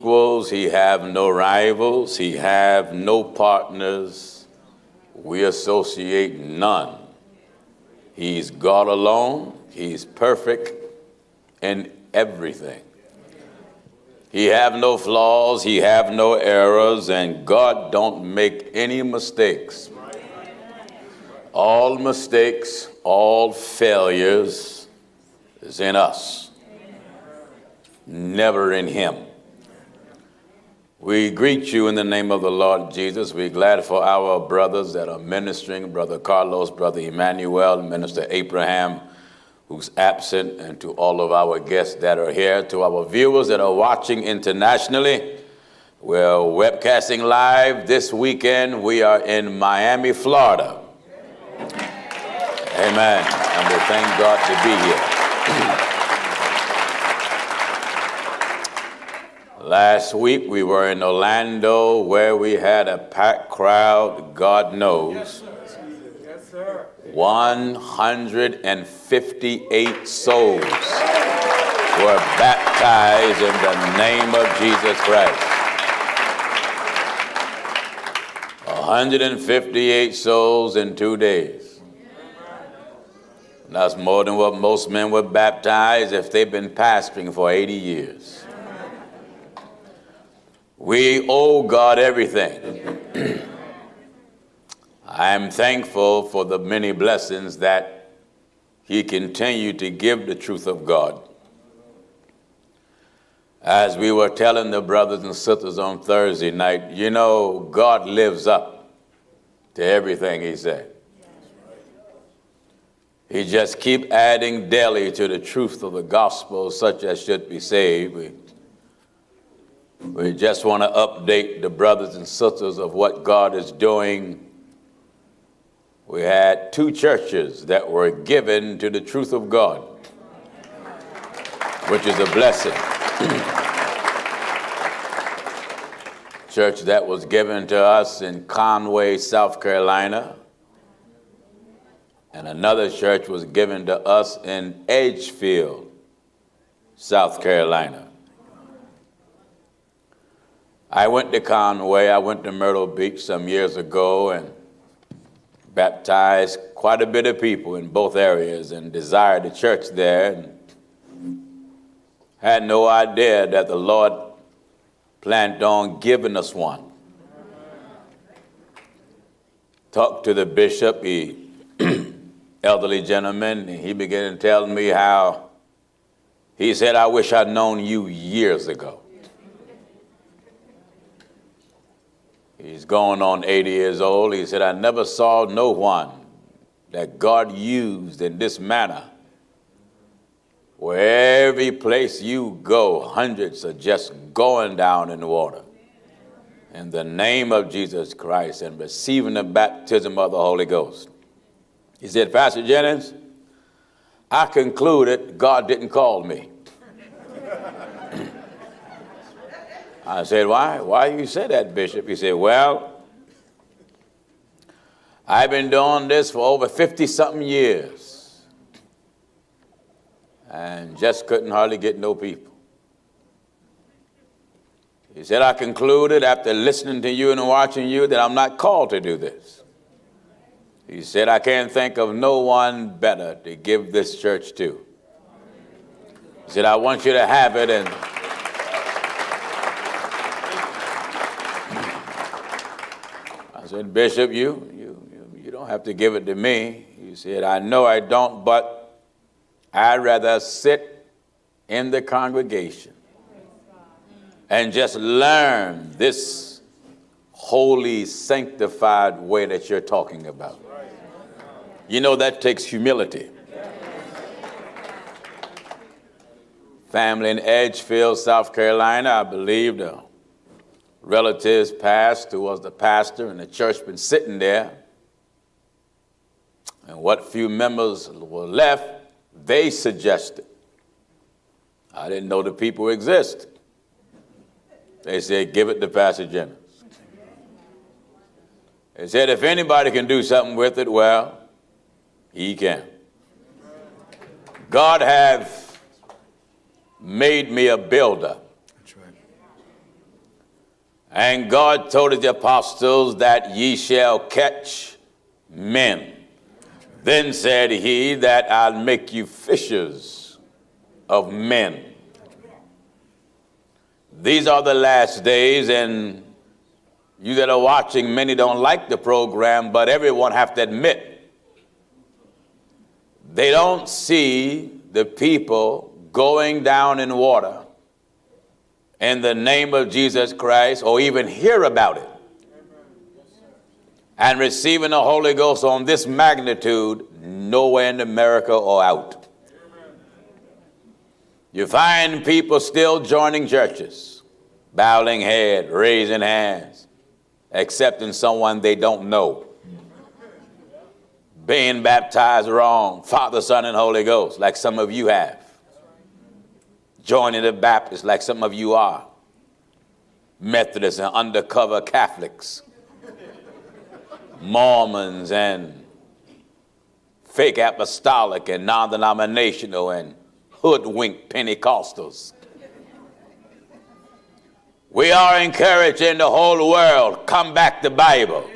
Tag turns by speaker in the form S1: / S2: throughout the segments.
S1: equals, he have no rivals, he have no partners, we associate none. He's God alone, he's perfect in everything. He have no flaws, he have no errors, and God don't make any mistakes. All mistakes, all failures is in us, never in him. We greet you in the name of the Lord Jesus. We're glad for our brothers that are ministering, Brother Carlos, Brother Emmanuel, Minister Abraham, who's absent, and to all of our guests that are here, to our viewers that are watching internationally. We're webcasting live this weekend. We are in Miami, Florida. Amen. And we thank God to be here. Last week we were in Orlando where we had a packed crowd, God knows.
S2: Yes, sir.
S1: 158 souls were baptized in the name of Jesus Christ. 158 souls in 2 days. That's more than what most men were baptized if they've been pastoring for 80 years. We owe God everything. I am thankful for the many blessings that he continued to give the truth of God. As we were telling the brothers and sisters on Thursday night, you know, God lives up to everything he said. He just keep adding daily to the truth of the gospel, such as should be saved. We just want to update the brothers and sisters of what God is doing. We had 2 churches that were given to the truth of God, which is a blessing. Church that was given to us in Conway, South Carolina, and another church was given to us in Edgefield, South Carolina. I went to Conway, I went to Myrtle Beach some years ago and baptized quite a bit of people in both areas and desired a church there, and had no idea that the Lord planned on giving us one. Talked to the bishop, elderly gentleman, and he began to tell me how he said, I wish I'd known you years ago. He's going on 80 years old. He said, I never saw no one that God used in this manner, where every place you go, hundreds are just going down in the water in the name of Jesus Christ and receiving the baptism of the Holy Ghost. He said, Pastor Jennings, I concluded God didn't call me. I said, why? Why you say that, Bishop? He said, well, I've been doing this for over 50-something years and just couldn't hardly get no people. He said, I concluded after listening to you and watching you that I'm not called to do this. He said, I can't think of no one better to give this church to. He said, I want you to have it. And I said, Bishop, you don't have to give it to me. He said, I know I don't, but I'd rather sit in the congregation and just learn this holy, sanctified way that you're talking about. You know, that takes humility. Family in Edgefield, South Carolina, I believe the relatives passed who was the pastor, and the church been sitting there. And what few members were left, they suggested. I didn't know the people exist. They said, give it to Pastor Jennings. They said, if anybody can do something with it, well, he can. God have made me a builder.
S2: That's right.
S1: And God told his apostles that ye shall catch men. Then said he that I'll make you fishers of men. These are the last days, and you that are watching, many don't like the program, but everyone have to admit, they don't see the people going down in water in the name of Jesus Christ, or even hear about it, and receiving the Holy Ghost on this magnitude nowhere in America or out. You find people still joining churches, bowing head, raising hands, accepting someone they don't know, being baptized wrong, Father, Son, and Holy Ghost, like some of you have, joining the Baptists like some of you are, Methodists and undercover Catholics, Mormons and fake apostolic and non-denominational and hoodwink Pentecostals. We are encouraging the whole world, come back to Bible.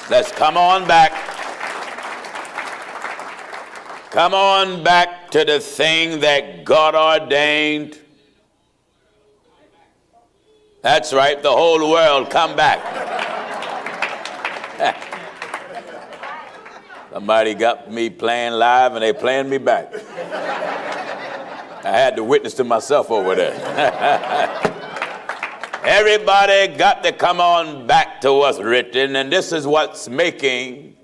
S1: Let's come on back. Come on back to the thing that God ordained. That's right, the whole world, come back. Somebody got me playing live and they playing me back. I had to witness to myself over there. Everybody got to come on back to what's written, and this is what's making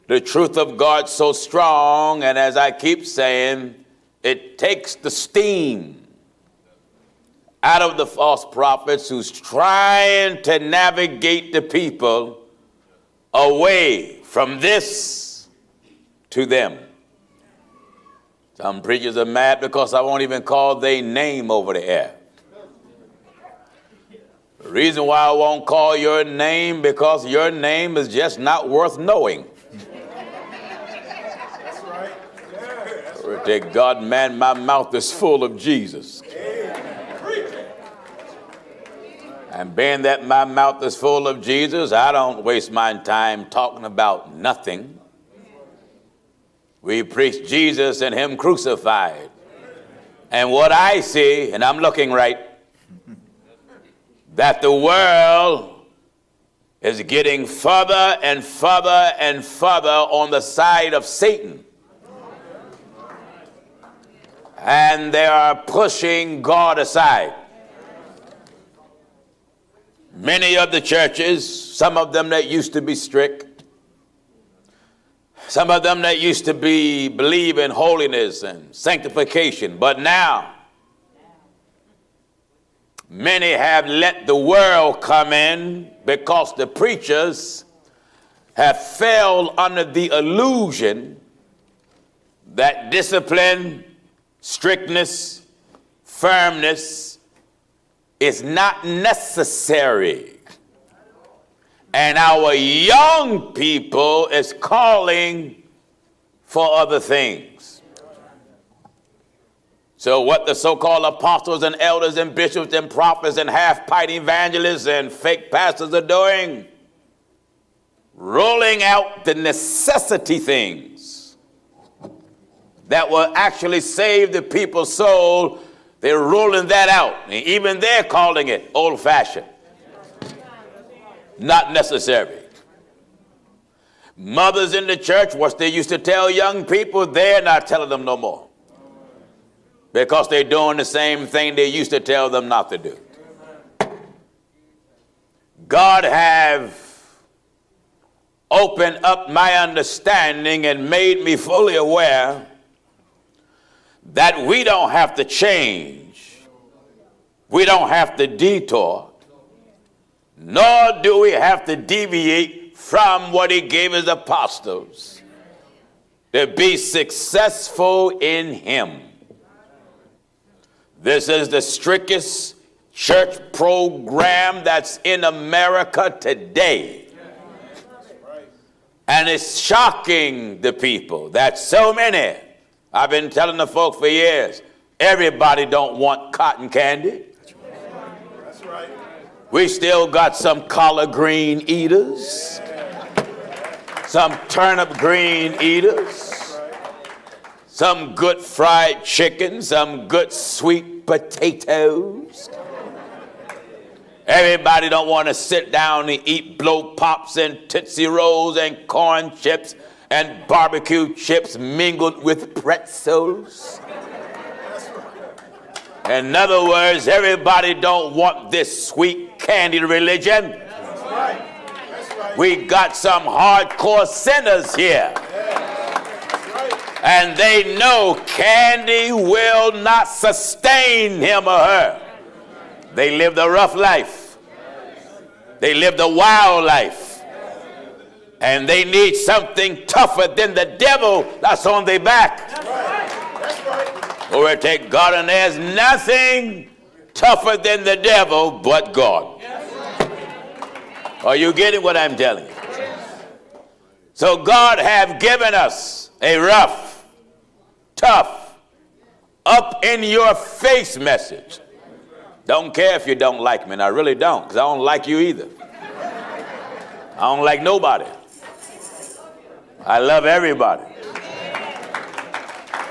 S1: the truth of God so strong. And as I keep saying, it takes the steam out of the false prophets who's trying to navigate the people away from this to them. Some preachers are mad because I won't even call their name over the air. The reason why I won't call your name, because your name is just not worth knowing.
S2: That's right. Yeah.
S1: Or take God, man, my mouth is full of Jesus. And being that my mouth is full of Jesus, I don't waste my time talking about nothing. We preach Jesus and him crucified. And what I see, and I'm looking right, that the world is getting further and further and further on the side of Satan. And they are pushing God aside. Many of the churches, some of them that used to be strict, some of them that used to believe in holiness and sanctification, but now many have let the world come in because the preachers have fell under the illusion that discipline, strictness, firmness is not necessary. And our young people is calling for other things. So what the so-called apostles and elders and bishops and prophets and half-pint evangelists and fake pastors are doing, rolling out the necessity things that will actually save the people's soul. They're rolling that out. And even they're calling it old-fashioned. Not necessary. Mothers in the church, what they used to tell young people, they're not telling them no more. Because they're doing the same thing they used to tell them not to do. God have opened up my understanding and made me fully aware that we don't have to change, we don't have to detour, nor do we have to deviate from what he gave his apostles to be successful in him. This is the strictest church program that's in America today. And it's shocking the people that so many, I've been telling the folk for years, everybody don't want cotton candy.
S2: That's right.
S1: We still got some collard green eaters, some turnip green eaters, some good fried chicken, some good sweet potatoes. Everybody don't want to sit down and eat blow pops and Tootsie Rolls and corn chips and barbecue chips mingled with pretzels. In other words, everybody don't want this sweet candy religion.
S2: That's right. That's right.
S1: We got some hardcore sinners here.
S2: That's right.
S1: And they know candy will not sustain him or her. They lived a rough life. They lived a wild life. And they need something tougher than the devil that's on their back.
S2: That's right. That's right.
S1: Glory to God, and there's nothing tougher than the devil but God. Are you getting what I'm telling you? So God have given us a rough, tough, up in your face message. Don't care if you don't like me, and I really don't, because I don't like you either. I don't like nobody. I love everybody.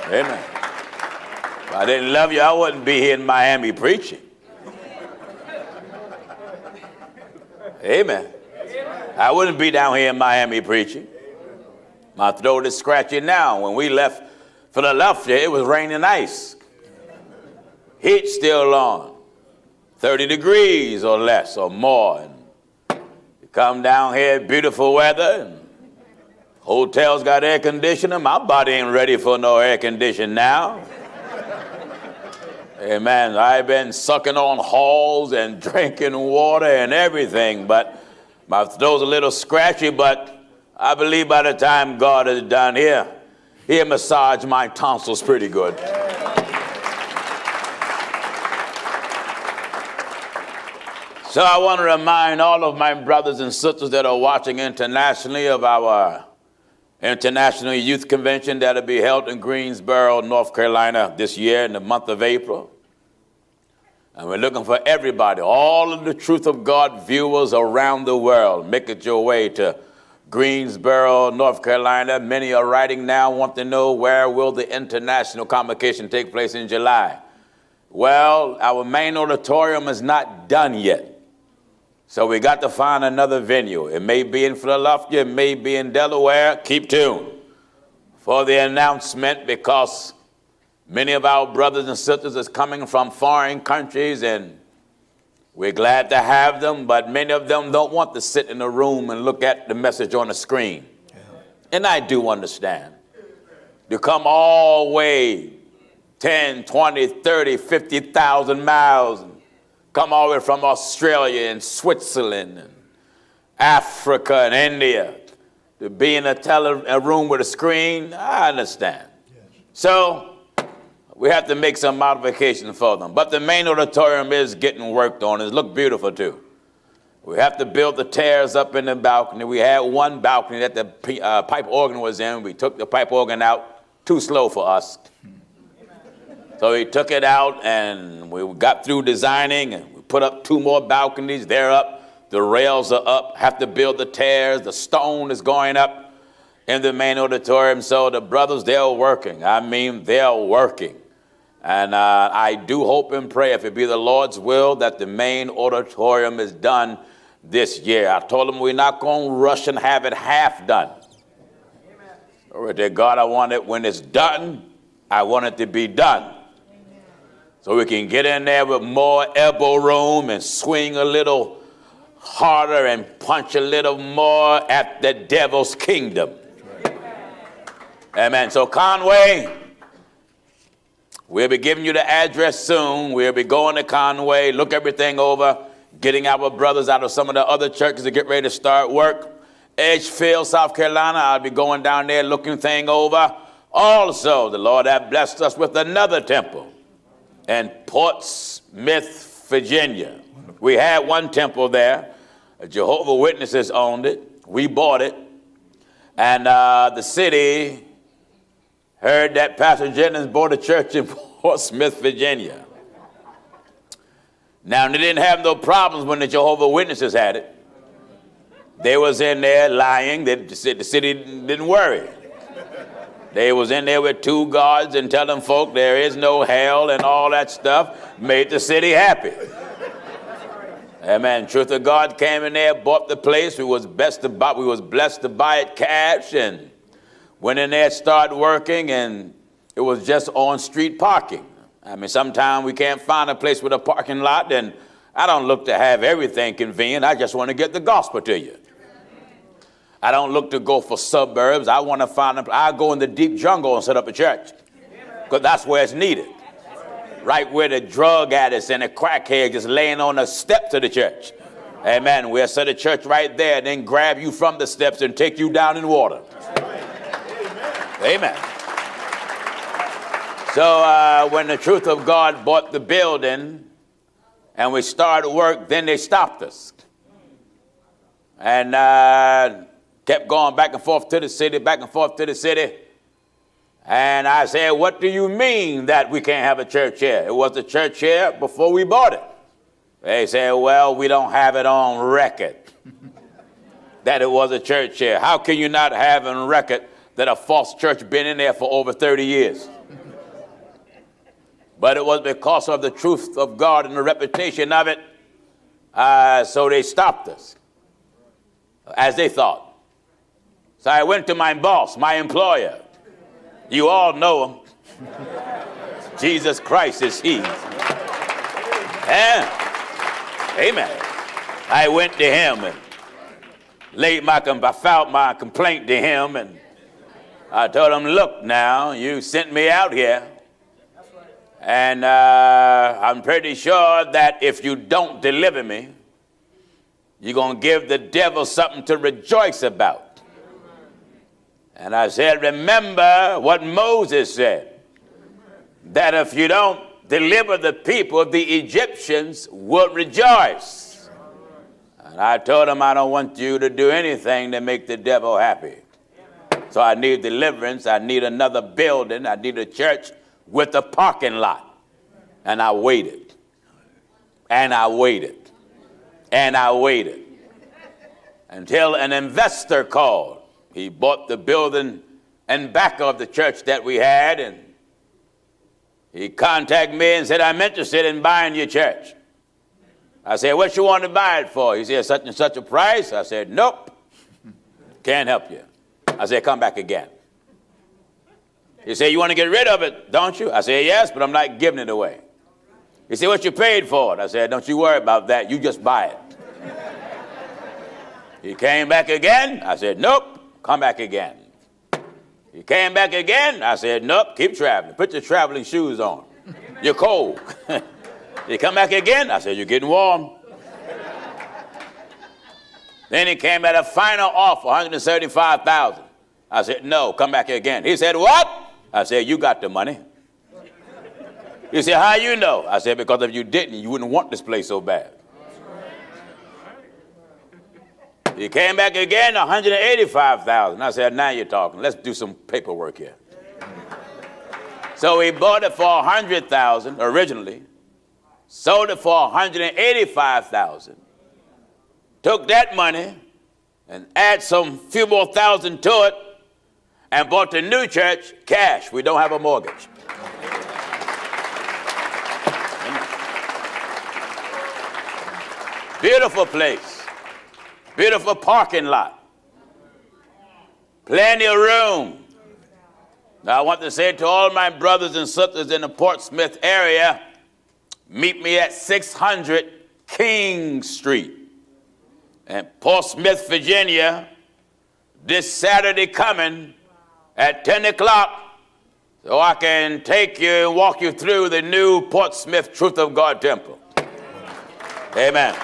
S1: Amen. If I didn't love you, I wouldn't be here in Miami preaching. Amen. I wouldn't be down here in Miami preaching. My throat is scratchy now. When we left Philadelphia, it was raining ice. Heat still on. 30 degrees or less or more. And you come down here, beautiful weather, and hotels got air conditioning. My body ain't ready for no air conditioning now. Amen. I've been sucking on halls and drinking water and everything, but my throat's a little scratchy, but I believe by the time God is done here, he'll massage my tonsils pretty good. So I want to remind all of my brothers and sisters that are watching internationally of our International Youth Convention that'll be held in Greensboro, North Carolina this year in the month of April. And we're looking for everybody, all of the Truth of God viewers around the world. Make it your way to Greensboro, North Carolina. Many are writing now, want to know where will the international convocation take place in July. Well, our main auditorium is not done yet. So we got to find another venue. It may be in Philadelphia, it may be in Delaware. Keep tuned for the announcement, because many of our brothers and sisters is coming from foreign countries, and we're glad to have them, but many of them don't want to sit in a room and look at the message on the screen. Yeah. And I do understand. You come all the way 10, 20, 30, 50,000 miles, come all the way from Australia and Switzerland and Africa and India to be in a room with a screen. I understand. Yes. So we have to make some modifications for them. But the main auditorium is getting worked on. It looks beautiful too. We have to build the stairs up in the balcony. We had one balcony that the pipe organ was in. We took the pipe organ out. Too slow for us. So we took it out, and we got through designing, and we put up 2 more balconies. They're up. The rails are up. Have to build the stairs. The stone is going up in the main auditorium. So the brothers, they're working. I mean, they're working. And I do hope and pray, if it be the Lord's will, that the main auditorium is done this year. I told them we're not going to rush and have it half done. Amen. Glory to God, I want it, when it's done, I want it to be done. So we can get in there with more elbow room and swing a little harder and punch a little more at the devil's kingdom. Amen. So Conway, we'll be giving you the address soon. We'll be going to Conway, look everything over, getting our brothers out of some of the other churches to get ready to start work. Edgefield, South Carolina, I'll be going down there looking thing over. Also, the Lord has blessed us with another temple in Portsmouth, Virginia. We had one temple there. Jehovah's Witnesses owned it. We bought it. And the city heard that Pastor Jennings bought a church in Portsmouth, Virginia. Now, they didn't have no problems when the Jehovah's Witnesses had it. They was in there lying. The city didn't worry. They was in there with 2 guards and telling folk there is no hell and all that stuff. Made the city happy. Amen. Truth of God came in there, bought the place. We was blessed to buy it cash, and went in there, started working, and it was just on street parking. I mean, sometimes we can't find a place with a parking lot, and I don't look to have everything convenient. I just want to get the gospel to you. I don't look to go for suburbs. I want to I go in the deep jungle and set up a church, because that's where it's needed. Right where the drug addicts and the crackheads just laying on the steps of the church. Amen. We'll set a church right there and then grab you from the steps and take you down in water. Amen. So when the Truth of God bought the building and we started work, then they stopped us. And kept going back and forth to the city, back and forth to the city. And I said, what do you mean that we can't have a church here? It was a church here before we bought it. They said, well, we don't have it on record that it was a church here. How can you not have on record that a false church been in there for over 30 years? But it was because of the truth of God and the reputation of it. So they stopped us, as they thought. So I went to my boss, my employer. You all know him. Jesus Christ is he. Yeah. Amen. I went to him and I filed my complaint to him, and I told him, look now, you sent me out here, and I'm pretty sure that if you don't deliver me, you're going to give the devil something to rejoice about. And I said, remember what Moses said, that if you don't deliver the people, the Egyptians will rejoice. And I told him, I don't want you to do anything to make the devil happy. So I need deliverance. I need another building. I need a church with a parking lot. And I waited. And I waited. And I waited. Until an investor called. He bought the building and back of the church that we had, and he contacted me and said, I'm interested in buying your church. I said, what you want to buy it for? He said, such and such a price. I said, nope, can't help you. I said, come back again. He said, you want to get rid of it, don't you? I said, yes, but I'm not giving it away. He said, what you paid for it? I said, don't you worry about that. You just buy it. He came back again. I said, nope. Come back again. He came back again. I said, nope, keep traveling. Put your traveling shoes on. You're cold. He come back again. I said, you're getting warm. Then he came at a final offer, $175,000. I said, no, come back again. He said, what? I said, you got the money. He said, how you know? I said, because if you didn't, you wouldn't want this place so bad. He came back again, $185,000. I said, now you're talking. Let's do some paperwork here. So he bought it for $100,000 originally, sold it for $185,000, took that money and add some few more thousand to it, and bought the new church cash. We don't have a mortgage. Beautiful place. Beautiful parking lot. Plenty of room. Now, I want to say to all my brothers and sisters in the Portsmouth area, meet me at 600 King Street in Portsmouth, Virginia, this Saturday coming at 10 o'clock, so I can take you and walk you through the new Portsmouth Truth of God Temple. Amen.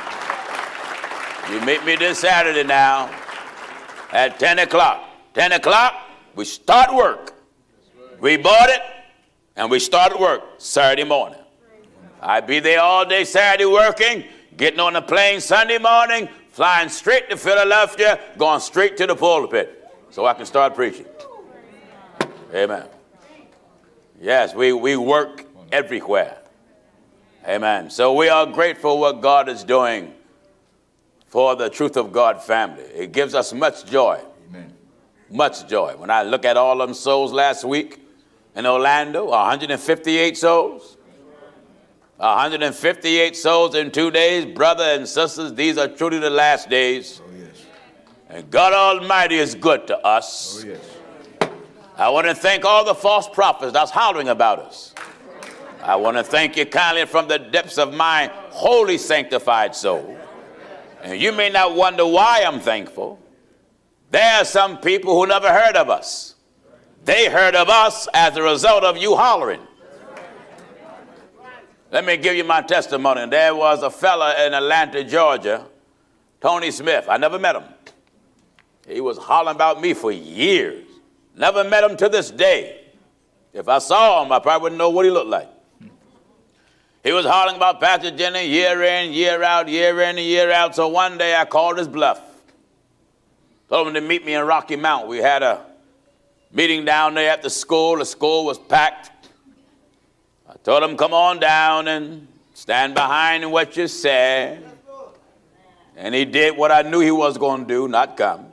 S1: You meet me this Saturday now at 10 o'clock. 10 o'clock, we start work. We bought it, and we started work Saturday morning. I be there all day Saturday working, getting on a plane Sunday morning, flying straight to Philadelphia, going straight to the pulpit so I can start preaching. Amen. Yes, we work everywhere. Amen. So we are grateful what God is doing for the Truth of God family. It gives us much joy.
S2: Amen.
S1: Much joy. When I look at all them souls last week in Orlando, 158 souls. 158 souls in 2 days. Brother and sisters, these are truly the last days.
S2: Oh, yes.
S1: And God Almighty is good to us.
S2: Oh, yes.
S1: I want to thank all the false prophets that's hollering about us. I want to thank you kindly from the depths of my holy sanctified soul. And you may not wonder why I'm thankful. There are some people who never heard of us. They heard of us as a result of you hollering. Let me give you my testimony. There was a fella in Atlanta, Georgia, Tony Smith. I never met him. He was hollering about me for years. Never met him to this day. If I saw him, I probably wouldn't know what he looked like. He was hollering about Pastor Jennings year in, year out, year in and year out. So one day I called his bluff. Told him to meet me in Rocky Mount. We had a meeting down there at the school. The school was packed. I told him, come on down and stand behind what you said. And he did what I knew he was going to do, not come.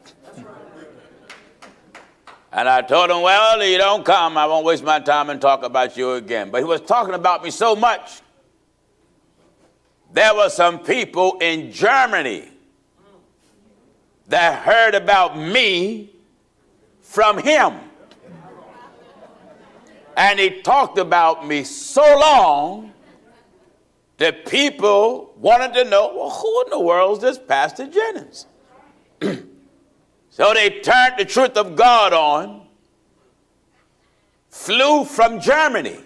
S1: And I told him, well, if you don't come, I won't waste my time and talk about you again. But he was talking about me so much. There were some people in Germany that heard about me from him. And he talked about me so long that people wanted to know, well, who in the world is this Pastor Jennings? So they turned the truth of God on, flew from Germany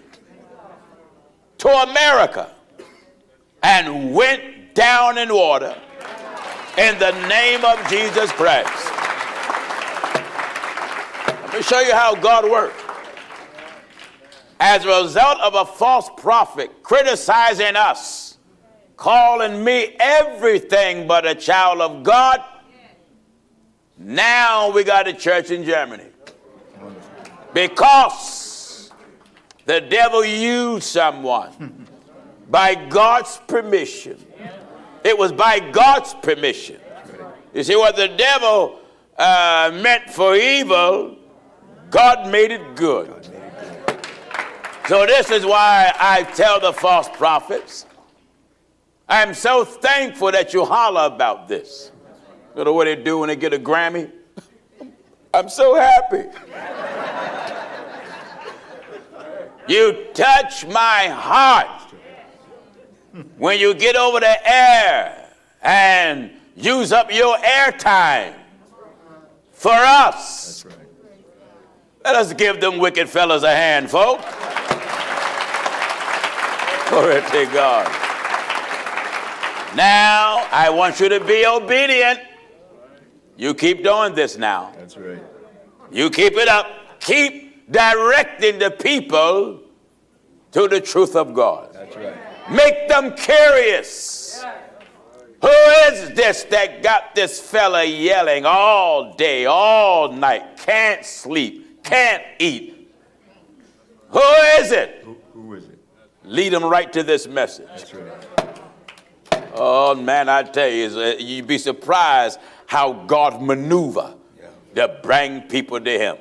S1: to America, and went down in water in the name of Jesus Christ. Let me show you how God works. As a result of a false prophet criticizing us, calling me everything but a child of God, now we got a church in Germany. Because the devil used someone by God's permission. It was by God's permission. You see, what the devil meant for evil, God made it good. So this is why I tell the false prophets, I'm so thankful that you holler about this. You know what they do when they get a Grammy? I'm so happy. You touch my heart when you get over the air and use up your airtime for us.
S2: That's right.
S1: Let us give them wicked fellas a hand, folks. Glory to God. Now, I want you to be obedient. You keep doing this now.
S2: That's right.
S1: You keep it up. Keep directing the people to the truth of God.
S2: That's right.
S1: Make them curious. Who is this that got this fella yelling all day, all night, can't sleep, can't eat? Who is it?
S2: Who is it?
S1: Lead them right to this message.
S2: That's right.
S1: Oh, man, I tell you, you'd be surprised how God maneuver to bring people to him.